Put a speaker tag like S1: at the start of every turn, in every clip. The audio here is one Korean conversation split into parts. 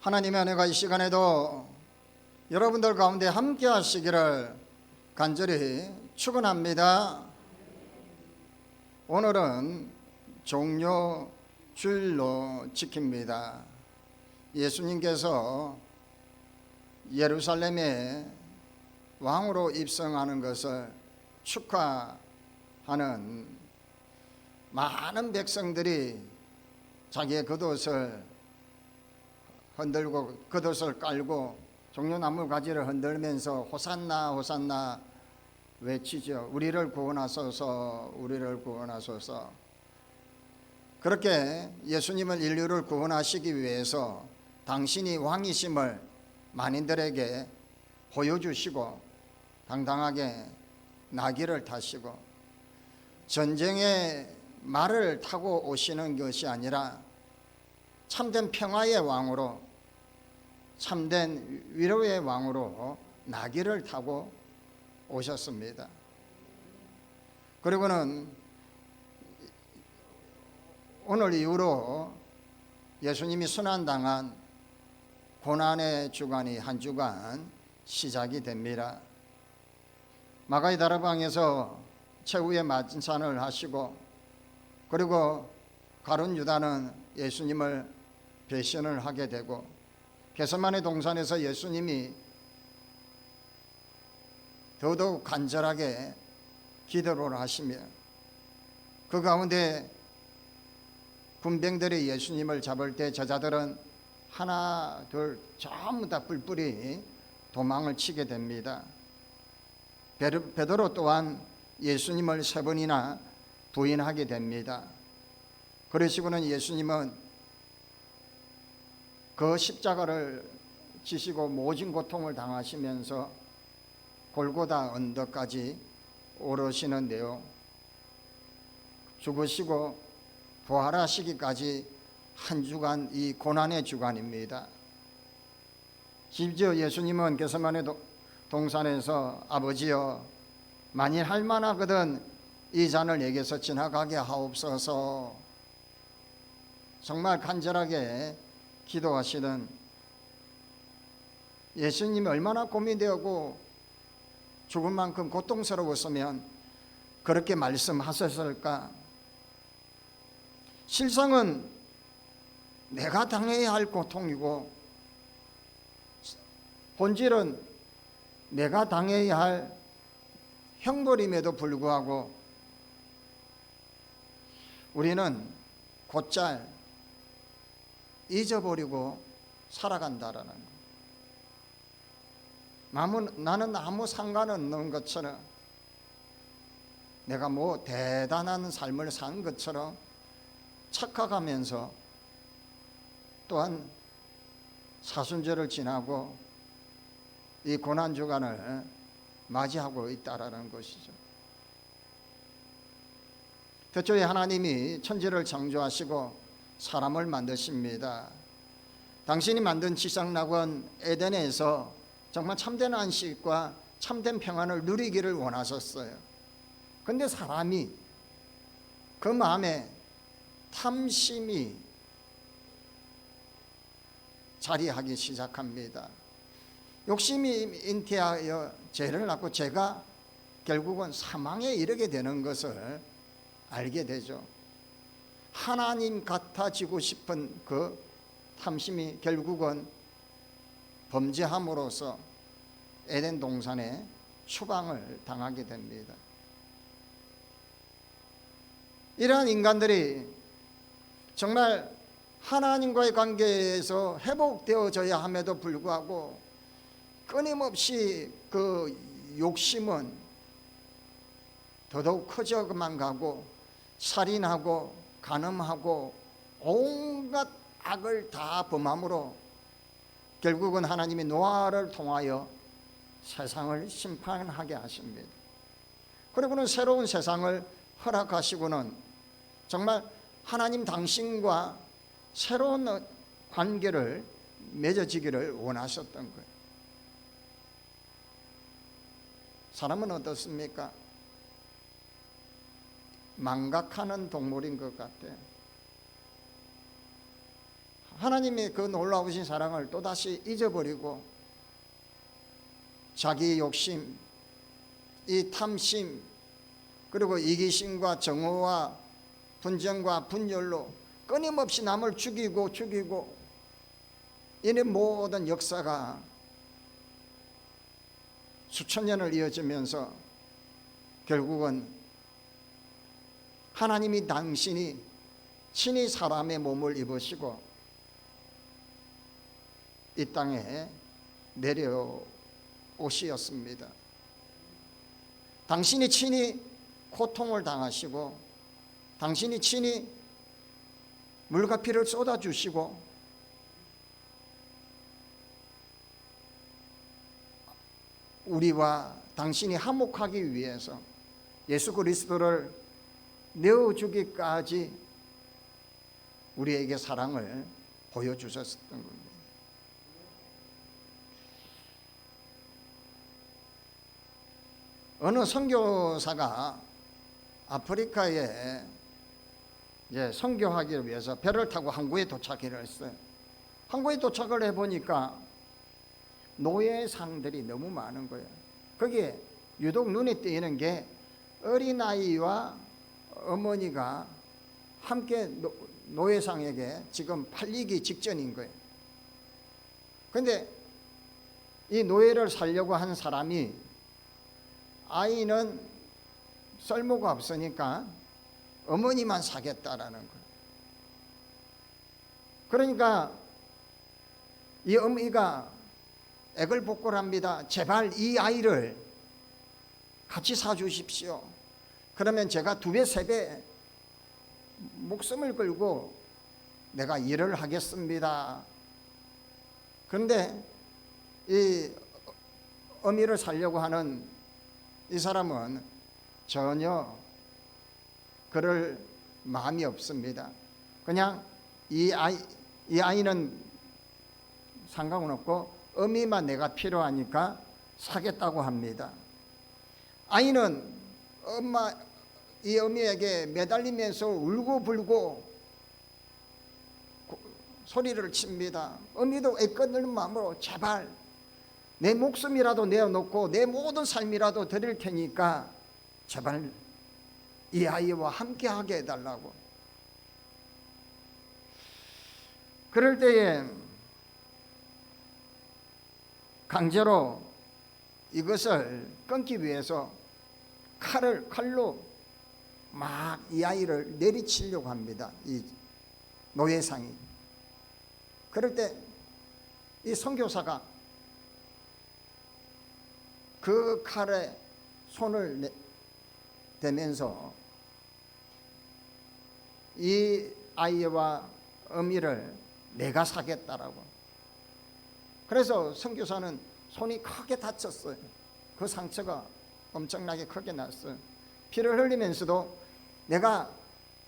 S1: 하나님의 은혜가 이 시간에도 여러분들 가운데 함께 하시기를 간절히 축원합니다. 오늘은 종려 주일로 지킵니다. 예수님께서 예루살렘에 왕으로 입성하는 것을 축하하는 많은 백성들이 자기의 겉옷을 흔들고 겉옷을 깔고 종려나무 가지를 흔들면서 호산나 호산나 외치죠. 우리를 구원하소서, 우리를 구원하소서. 그렇게 예수님은 인류를 구원하시기 위해서 당신이 왕이심을 만인들에게 보여주시고 당당하게 나귀를 타시고 전쟁의 말을 타고 오시는 것이 아니라 참된 평화의 왕으로, 참된 위로의 왕으로 나귀를 타고 오셨습니다. 그리고는 오늘 이후로 예수님이 순환당한 고난의 주간이 한 주간 시작이 됩니다. 마가의 다락방에서 최후의 만찬을 하시고, 그리고 가룟 유다는 예수님을 배신을 하게 되고, 겟세마네 동산에서 예수님이 더더욱 간절하게 기도를 하시며 그 가운데 군병들이 예수님을 잡을 때 저자들은 하나 둘 전부 다 뿔뿔이 도망을 치게 됩니다. 베드로 또한 예수님을 3번이나 부인하게 됩니다. 그러시고는 예수님은 그 십자가를 지시고 모진 고통을 당하시면서 골고다 언덕까지 오르시는데요, 죽으시고 부활하시기까지 한 주간 이 고난의 주간입니다. 심지어 예수님은 겟세마네 동산에서 아버지여, 만일 할 만하거든 이 잔을 내게서 지나가게 하옵소서, 정말 간절하게 기도하시는 예수님이 얼마나 고민되었고 죽을 만큼 고통스러웠으면 그렇게 말씀하셨을까? 실상은 내가 당해야 할 고통이고 본질은 내가 당해야 할 형벌임에도 불구하고 우리는 곧잘 잊어버리고 살아간다라는 것. 나는 아무 상관없는 것처럼, 내가 뭐 대단한 삶을 산 것처럼 착각하면서 또한 사순절을 지나고 이 고난주간을 맞이하고 있다라는 것이죠. 태초에 하나님이 천지를 창조하시고 사람을 만드십니다. 당신이 만든 지상낙원 에덴에서 정말 참된 안식과 참된 평안을 누리기를 원하셨어요. 그런데 사람이 그 마음에 탐심이 자리하기 시작합니다. 욕심이 잉태하여 죄를 낳고 죄가 결국은 사망에 이르게 되는 것을 알게 되죠. 하나님 같아지고 싶은 그 탐심이 결국은 범죄함으로써 에덴 동산에 추방을 당하게 됩니다. 이러한 인간들이 정말 하나님과의 관계에서 회복되어져야 함에도 불구하고 끊임없이 그 욕심은 더더욱 커져만 가고 살인하고 간음하고 온갖 악을 다 범함으로 결국은 하나님이 노아를 통하여 세상을 심판하게 하십니다. 그리고는 새로운 세상을 허락하시고는 정말 하나님 당신과 새로운 관계를 맺어지기를 원하셨던 거예요. 사람은 어떻습니까? 망각하는 동물인 것 같아요. 하나님의 그 놀라우신 사랑을 또다시 잊어버리고 자기 욕심, 이 탐심, 그리고 이기심과 정오와 분정과 분열로 끊임없이 남을 죽이고 이런 모든 역사가 수천 년을 이어지면서 결국은 하나님이 당신이 친히 사람의 몸을 입으시고 이 땅에 내려오시었습니다. 당신이 친히 고통을 당하시고 당신이 친히 물과 피를 쏟아주시고 우리와 당신이 화목하기 위해서 예수 그리스도를 내어주기까지 우리에게 사랑을 보여주셨던 겁니다. 어느 선교사가 아프리카에 이제 선교하기 위해서 배를 타고 항구에 도착을 했어요. 항구에 도착을 해보니까 노예상들이 너무 많은 거예요. 거기에 유독 눈에 띄는 게 어린아이와 어머니가 함께 노예상에게 지금 팔리기 직전인 거예요. 그런데 이 노예를 살려고 한 사람이 아이는 쓸모가 없으니까 어머니만 사겠다라는 거예요. 그러니까 이 어머니가 애걸복걸합니다. 제발 이 아이를 같이 사주십시오. 그러면 제가 2배, 3배 목숨을 걸고 내가 일을 하겠습니다. 그런데 이 어미를 살려고 하는 이 사람은 전혀 그럴 마음이 없습니다. 그냥 이 아이는 상관은 없고 어미만 내가 필요하니까 사겠다고 합니다. 아이는 이 어미에게 매달리면서 울고불고 소리를 칩니다. 어미도 애꺼는 마음으로 제발 내 목숨이라도 내어놓고 내 모든 삶이라도 드릴 테니까 제발 이 아이와 함께하게 해달라고. 그럴 때에 강제로 이것을 끊기 위해서 칼로 막 이 아이를 내리치려고 합니다. 이 노예상이. 그럴 때 이 선교사가 그 칼에 손을 대면서 이 아이와 어미를 내가 사겠다라고. 그래서 선교사는 손이 크게 다쳤어요. 그 상처가 엄청나게 크게 났어요. 피를 흘리면서도 내가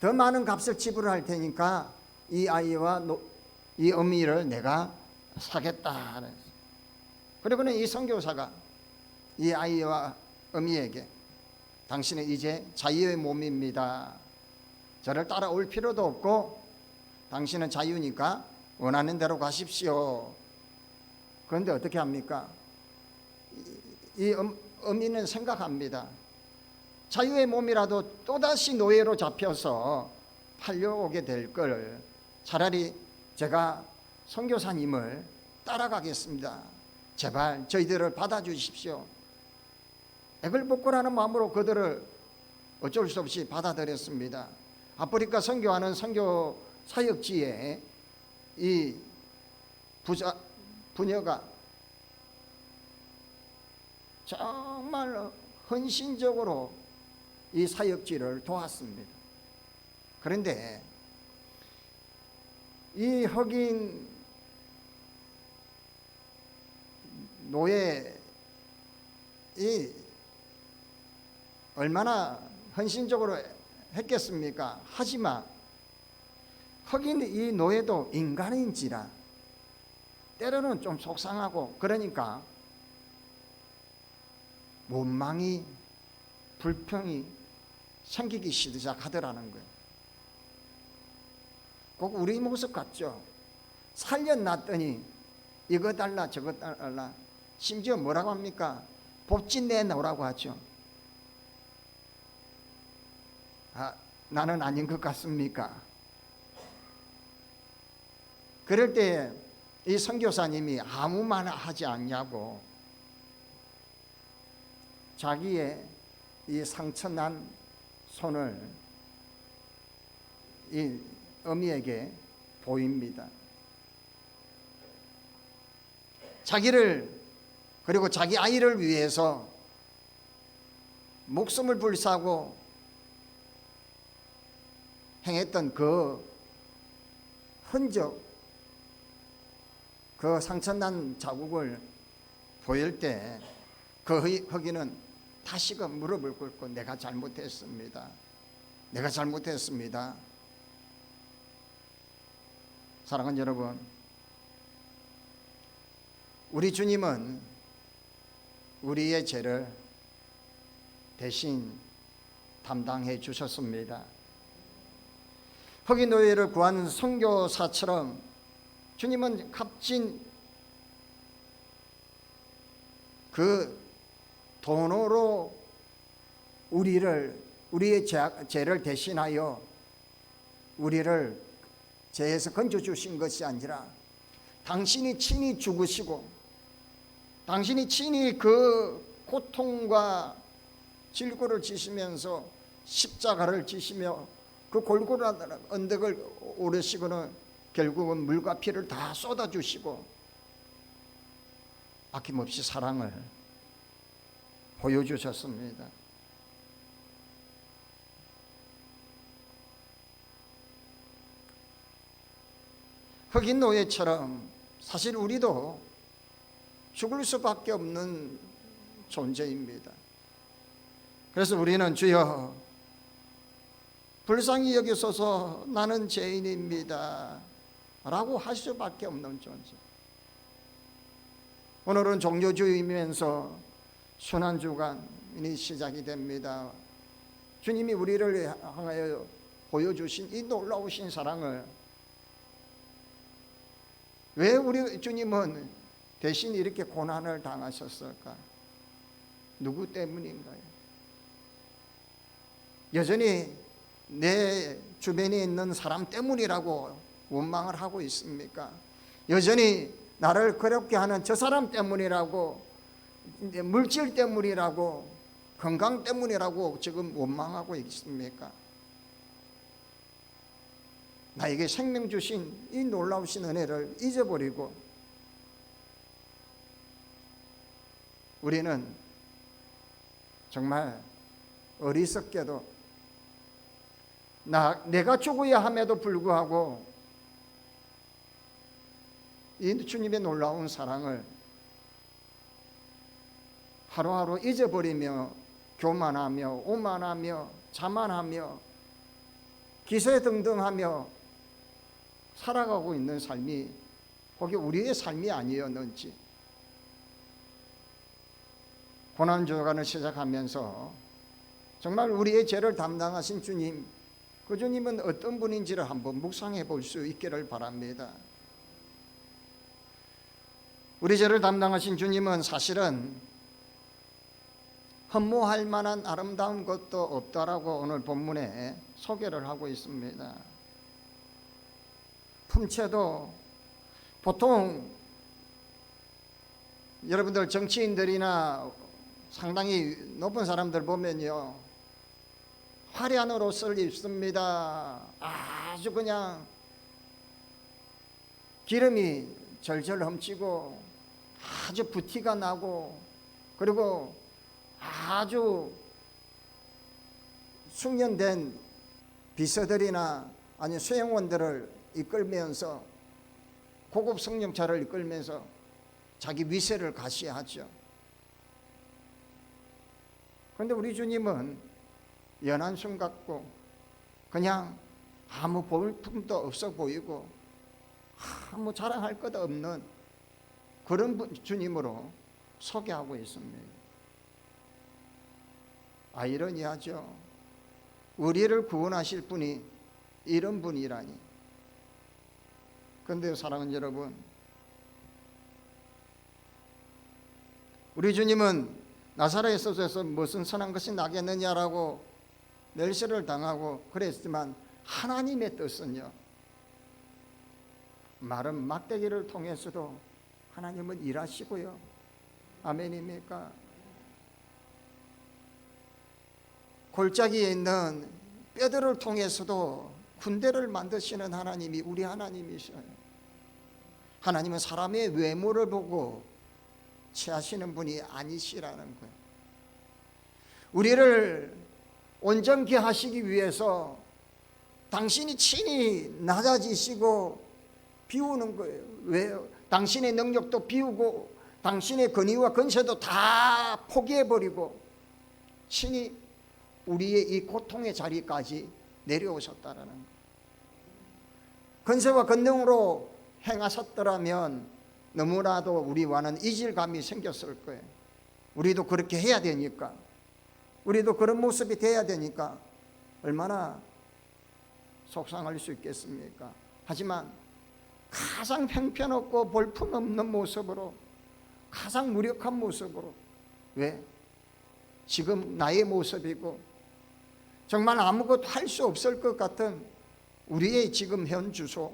S1: 더 많은 값을 지불할 테니까 이 아이와 이 어미를 내가 사겠다. 그리고는 이 선교사가 이 아이와 어미에게 당신은 이제 자유의 몸입니다. 저를 따라올 필요도 없고 당신은 자유니까 원하는 대로 가십시오. 그런데 어떻게 합니까? 이 어미는 생각합니다. 자유의 몸이라도 또다시 노예로 잡혀서 팔려오게 될 걸 차라리 제가 선교사님을 따라가겠습니다. 제발 저희들을 받아주십시오. 애걸복걸하는 마음으로 그들을 어쩔 수 없이 받아들였습니다. 아프리카 선교하는 선교 사역지에 이 부녀가 정말 헌신적으로 이 사역지를 도왔습니다. 그런데 이 흑인 노예이 얼마나 헌신적으로 했겠습니까? 하지만 흑인 이 노예도 인간인지라 때로는 좀 속상하고 그러니까 원망이 불평이 생기기 시작하더라는 거예요. 꼭 우리 모습 같죠? 살려놨더니 이거 달라 저거 달라, 심지어 뭐라고 합니까? 법진 내놓으라고 하죠. 나는 아닌 것 같습니까? 그럴 때 이 선교사님이 아무 말 하지 않냐고 자기의 이 상처난 손을 이 어미에게 보입니다. 자기를 그리고 자기 아이를 위해서 목숨을 불사고 행했던 그 흔적, 그 상처난 자국을 보일 때 그 허기는 다시금 무릎을 꿇고 내가 잘못했습니다. 내가 잘못했습니다. 사랑하는 여러분, 우리 주님은 우리의 죄를 대신 담당해 주셨습니다. 흑인 노예를 구한 선교사처럼 주님은 값진 그 돈으로 우리의 죄를 대신하여 우리를 죄에서 건져주신 것이 아니라 당신이 친히 죽으시고 당신이 친히 그 고통과 질고를 지시면서 십자가를 지시며 그 골고루 언덕을 오르시고는 결국은 물과 피를 다 쏟아주시고 아낌없이 사랑을 보여주셨습니다. 흑인 노예처럼 사실 우리도 죽을 수밖에 없는 존재입니다. 그래서 우리는 주여 불쌍히 여기소서 나는 죄인입니다 라고 할 수밖에 없는 존재. 오늘은 종료주의면서 순환주간이 시작이 됩니다. 주님이 우리를 향하여 보여주신 이 놀라우신 사랑을 왜 우리 주님은 대신 이렇게 고난을 당하셨을까? 누구 때문인가요? 여전히 내 주변에 있는 사람 때문이라고 원망을 하고 있습니까? 여전히 나를 괴롭게 하는 저 사람 때문이라고, 물질 때문이라고, 건강 때문이라고 지금 원망하고 있습니까? 나에게 생명 주신 이 놀라우신 은혜를 잊어버리고 우리는 정말 어리석게도 내가 죽어야 함에도 불구하고 이 주님의 놀라운 사랑을 하루하루 잊어버리며 교만하며 오만하며 자만하며 기세등등하며 살아가고 있는 삶이 혹이 우리의 삶이 아니었는지. 고난주간을 시작하면서 정말 우리의 죄를 담당하신 주님, 그 주님은 어떤 분인지를 한번 묵상해 볼 수 있기를 바랍니다. 우리 죄를 담당하신 주님은 사실은 흠모할 만한 아름다운 것도 없다라고 오늘 본문에 소개를 하고 있습니다. 품체도 보통 여러분들 정치인들이나 상당히 높은 사람들 보면요, 화려한 옷을 입습니다. 아주 그냥 기름이 절절 넘치고 아주 부티가 나고, 그리고 아주 숙련된 비서들이나 아니 수행원들을 이끌면서 고급 승용차를 이끌면서 자기 위세를 가시하죠. 그런데 우리 주님은 연한 숨 같고 그냥 아무 볼품도 없어 보이고 아무 자랑할 것 없는 그런 주님으로 소개하고 있습니다. 아이러니하죠. 우리를 구원하실 분이 이런 분이라니. 그런데 사랑하는 여러분, 우리 주님은 나사렛에서 무슨 선한 것이 나겠느냐라고 멸시를 당하고 그랬지만 하나님의 뜻은요, 마른 막대기를 통해서도 하나님은 일하시고요. 아멘입니까? 골짜기에 있는 뼈들을 통해서도 군대를 만드시는 하나님이 우리 하나님이셔요. 하나님은 사람의 외모를 보고 취하시는 분이 아니시라는 거예요. 우리를 온전케 하시기 위해서 당신이 친히 낮아지시고 비우는 거예요. 왜요? 당신의 능력도 비우고 당신의 권위와 권세도 다 포기해버리고 친히 우리의 이 고통의 자리까지 내려오셨다라는 거예요. 권세와 권능으로 행하셨더라면 너무나도 우리와는 이질감이 생겼을 거예요. 우리도 그렇게 해야 되니까, 우리도 그런 모습이 돼야 되니까 얼마나 속상할 수 있겠습니까? 하지만 가장 형편없고 볼품없는 모습으로, 가장 무력한 모습으로, 왜? 지금 나의 모습이고 정말 아무것도 할 수 없을 것 같은 우리의 지금 현 주소,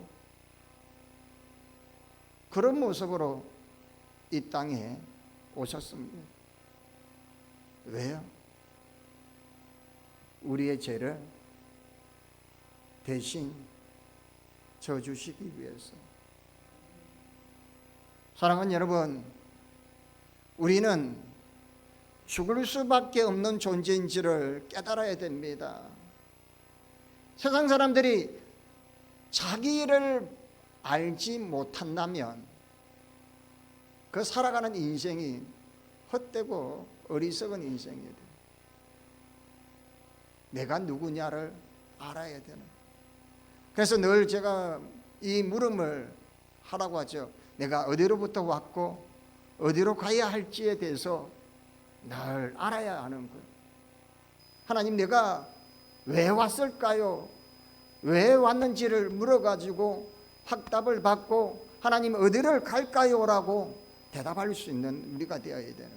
S1: 그런 모습으로 이 땅에 오셨습니다. 왜요? 우리의 죄를 대신 져주시기 위해서. 사랑하는 여러분, 우리는 죽을 수밖에 없는 존재인지를 깨달아야 됩니다. 세상 사람들이 자기를 알지 못한다면 그 살아가는 인생이 헛되고 어리석은 인생이 돼요. 내가 누구냐를 알아야 되는. 그래서 늘 제가 이 물음을 하라고 하죠. 내가 어디로부터 왔고 어디로 가야 할지에 대해서 늘 알아야 하는 거예요. 하나님, 내가 왜 왔을까요? 왜 왔는지를 물어가지고 확답을 받고 하나님 어디를 갈까요? 라고 대답할 수 있는 우리가 되어야 되는.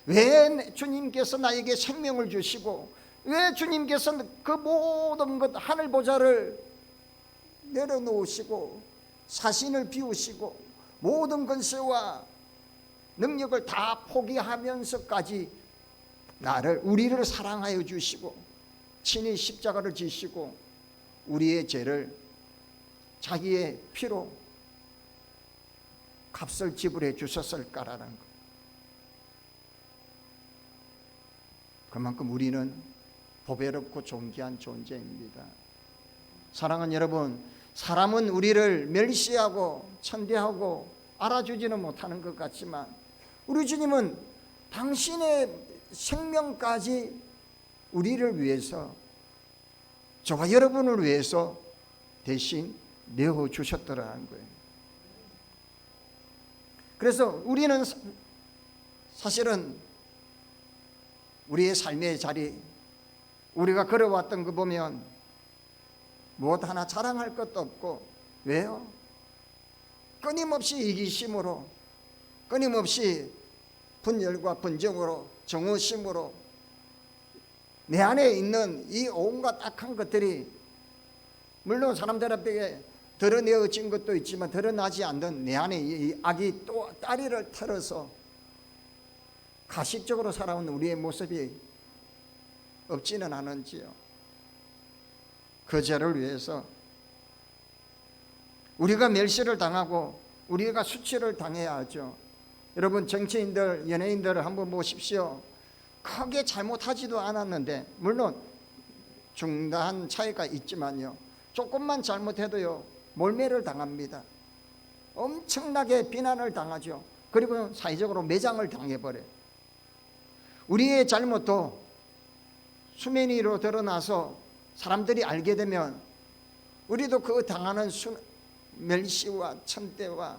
S1: 왜 주님께서 나에게 생명을 주시고 왜 주님께서 그 모든 것 하늘 보좌를 내려놓으시고 사신을 비우시고 모든 권세와 능력을 다 포기하면서까지 우리를 사랑하여 주시고 친히 십자가를 지시고 우리의 죄를 자기의 피로 값을 지불해 주셨을까라는 것. 그만큼 우리는 보배롭고 존귀한 존재입니다. 사랑하는 여러분, 사람은 우리를 멸시하고 천대하고 알아주지는 못하는 것 같지만 우리 주님은 당신의 생명까지 우리를 위해서, 저와 여러분을 위해서 대신 내어주셨더라는 거예요. 그래서 우리는 사실은 우리의 삶의 자리, 우리가 걸어왔던 거 보면 무엇 하나 자랑할 것도 없고, 왜요? 끊임없이 이기심으로, 끊임없이 분열과 분정으로, 정오심으로 내 안에 있는 이 온갖 악한 것들이 물론 사람들 앞에 드러내어진 것도 있지만 드러나지 않는 내 안에 이 악이 또 다리를 털어서 가식적으로 살아온 우리의 모습이 없지는 않은지요. 그 죄를 위해서 우리가 멸시를 당하고 우리가 수치를 당해야 하죠. 여러분, 정치인들, 연예인들을 한번 보십시오. 크게 잘못하지도 않았는데, 물론 중대한 차이가 있지만요, 조금만 잘못해도요 몰매를 당합니다. 엄청나게 비난을 당하죠. 그리고 사회적으로 매장을 당해버려요. 우리의 잘못도 수면 위로 드러나서 사람들이 알게 되면 우리도 그 당하는 멸시와 천대와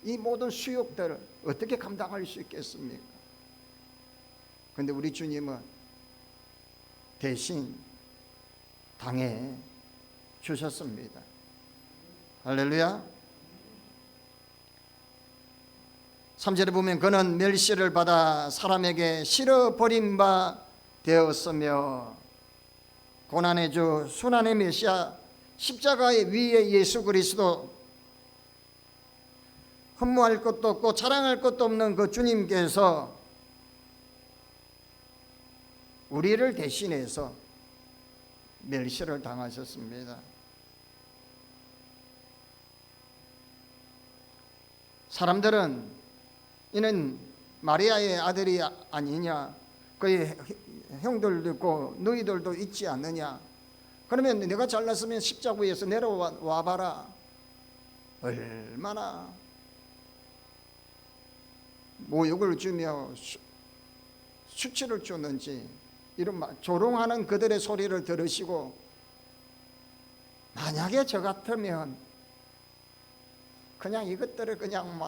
S1: 이 모든 수욕들을 어떻게 감당할 수 있겠습니까? 그런데 우리 주님은 대신 당해 주셨습니다. 할렐루야. 3절에 보면 그는 멸시를 받아 사람에게 실어 버린 바 되었으며, 고난의 주 순환의 메시아 십자가의 위에 예수 그리스도, 흠모할 것도 없고 자랑할 것도 없는 그 주님께서 우리를 대신해서 멸시를 당하셨습니다. 사람들은 이는 마리아의 아들이 아니냐, 그의 형들도 있고 너희들도 있지 않느냐, 그러면 내가 잘났으면 십자가 위에서 내려와 봐라, 얼마나 모욕을 주며 수치를 줬는지, 이런 조롱하는 그들의 소리를 들으시고, 만약에 저 같으면 그냥 이것들을 그냥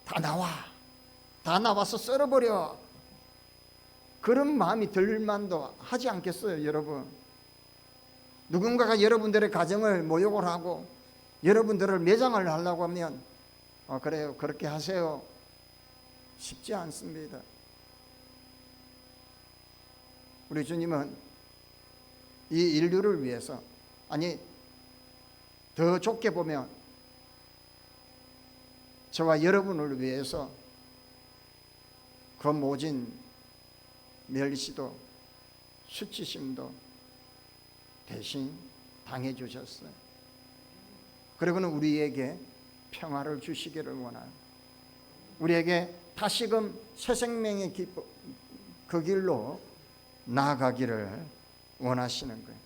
S1: 다 나와서 썰어버려, 그런 마음이 들 만도 하지 않겠어요, 여러분? 누군가가 여러분들의 가정을 모욕을 하고 여러분들을 매장을 하려고 하면 그래요, 그렇게 하세요. 쉽지 않습니다. 우리 주님은 이 인류를 위해서, 아니 더 좁게 보면 저와 여러분을 위해서 그 모진 멸시도 수치심도 대신 당해 주셨어요. 그리고는 우리에게 평화를 주시기를 원하는, 우리에게 다시금 새 생명의 그 길로 나아가기를 원하시는 거예요.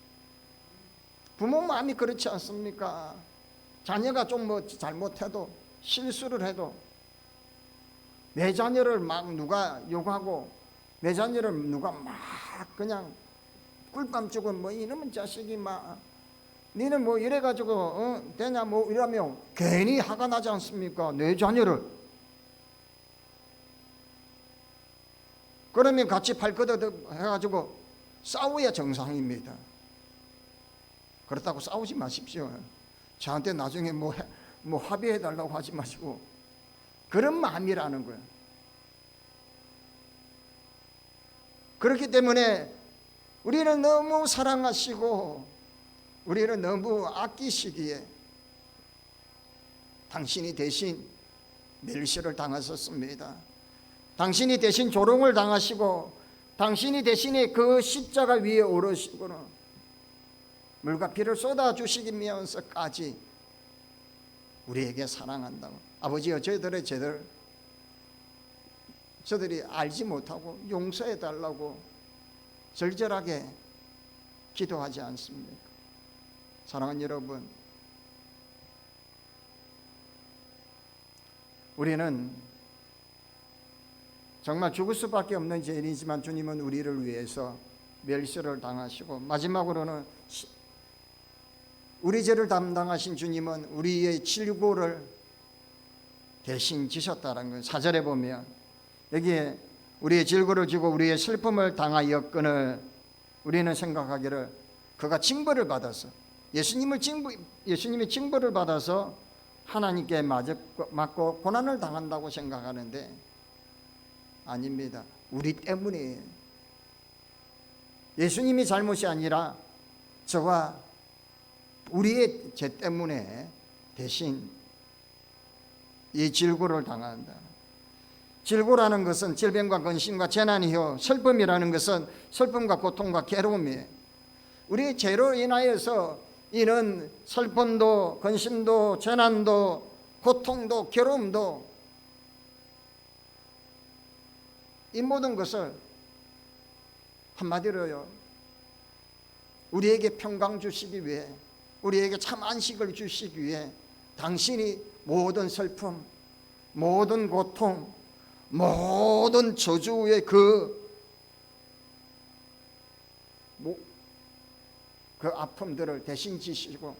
S1: 부모 마음이 그렇지 않습니까? 자녀가 좀 잘못해도, 실수를 해도 내 자녀를 막 누가 욕하고, 내 자녀를 누가 막 그냥 꿀밤 주고 이놈은 자식이 니는 이래가지고 되냐 이러면 괜히 화가 나지 않습니까? 내 자녀를. 그러면 같이 발끝을 해가지고 싸워야 정상입니다. 그렇다고 싸우지 마십시오. 저한테 나중에 합의해달라고 하지 마시고, 그런 마음이라는 거예요. 그렇기 때문에 우리는 너무 사랑하시고 우리를 너무 아끼시기에 당신이 대신 멸시를 당하셨습니다. 당신이 대신 조롱을 당하시고, 당신이 대신에 그 십자가 위에 오르시고는 물과 피를 쏟아주시면서까지 우리에게 사랑한다고. 아버지여, 저들이 알지 못하고 용서해 달라고 절절하게 기도하지 않습니까? 사랑하는 여러분, 우리는 정말 죽을 수밖에 없는 죄인이지만 주님은 우리를 위해서 멸시를 당하시고, 마지막으로는 우리 죄를 담당하신 주님은 우리의 질고를 대신 지셨다는 거예요. 4절에 보면 여기에 우리의 질고를 지고 우리의 슬픔을 당하였거늘 우리는 생각하기를 그가 징벌을 받아서, 예수님이 징벌을 받아서 하나님께 맞고 고난을 당한다고 생각하는데 아닙니다. 우리 때문이에요. 예수님이 잘못이 아니라 저와 우리의 죄 때문에 대신 이 질고를 당한다. 질고라는 것은 질병과 근심과 재난이요, 슬픔이라는 것은 슬픔과 고통과 괴로움이에요. 우리의 죄로 인하여서 이는 슬픔도 근심도 재난도 고통도 괴로움도, 이 모든 것을 한마디로요, 우리에게 평강 주시기 위해, 우리에게 참 안식을 주시기 위해 당신이 모든 슬픔, 모든 고통, 모든 저주의 그 아픔들을 대신 지시고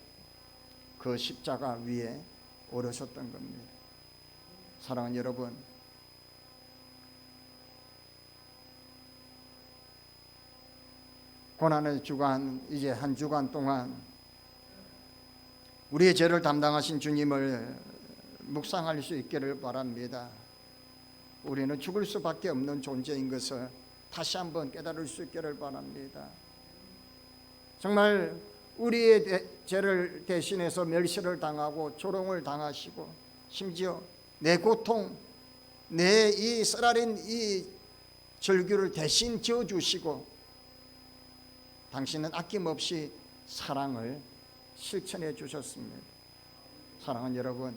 S1: 그 십자가 위에 오르셨던 겁니다. 사랑하는 여러분, 고난의 주간, 이제 한 주간 동안 우리의 죄를 담당하신 주님을 묵상할 수 있기를 바랍니다. 우리는 죽을 수밖에 없는 존재인 것을 다시 한번 깨달을 수 있기를 바랍니다. 정말 우리의 죄를 대신해서 멸시를 당하고 조롱을 당하시고 심지어 내 고통, 내 이 쓰라린 이 절규를 대신 지어주시고 당신은 아낌없이 사랑을 실천해 주셨습니다. 사랑하는 여러분,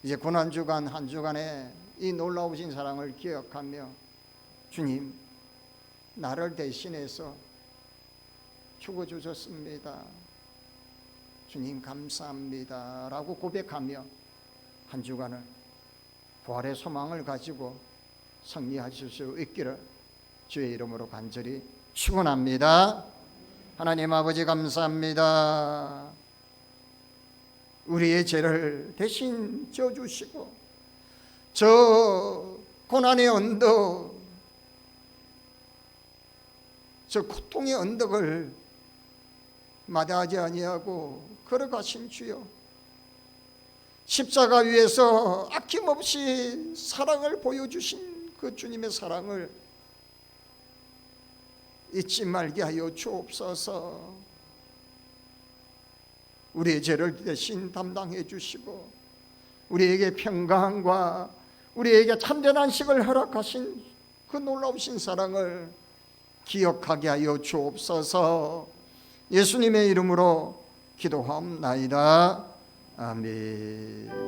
S1: 이제 고난주간 한 주간에 이 놀라우신 사랑을 기억하며 주님, 나를 대신해서 죽어주셨습니다. 주님 감사합니다 라고 고백하며 한 주간을 부활의 소망을 가지고 승리하실 수 있기를 주의 이름으로 간절히 축원합니다. 하나님 아버지 감사합니다. 우리의 죄를 대신 져주시고 저 고난의 언덕, 저 고통의 언덕을 마다하지 아니하고 걸어가신 주여, 십자가 위에서 아낌없이 사랑을 보여주신 그 주님의 사랑을 잊지 말게 하여 주옵소서. 우리의 죄를 대신 담당해 주시고 우리에게 평강과 우리에게 참된 안식을 허락하신 그 놀라우신 사랑을 기억하게 하여 주옵소서. 예수님의 이름으로 기도하옵나이다. 아멘.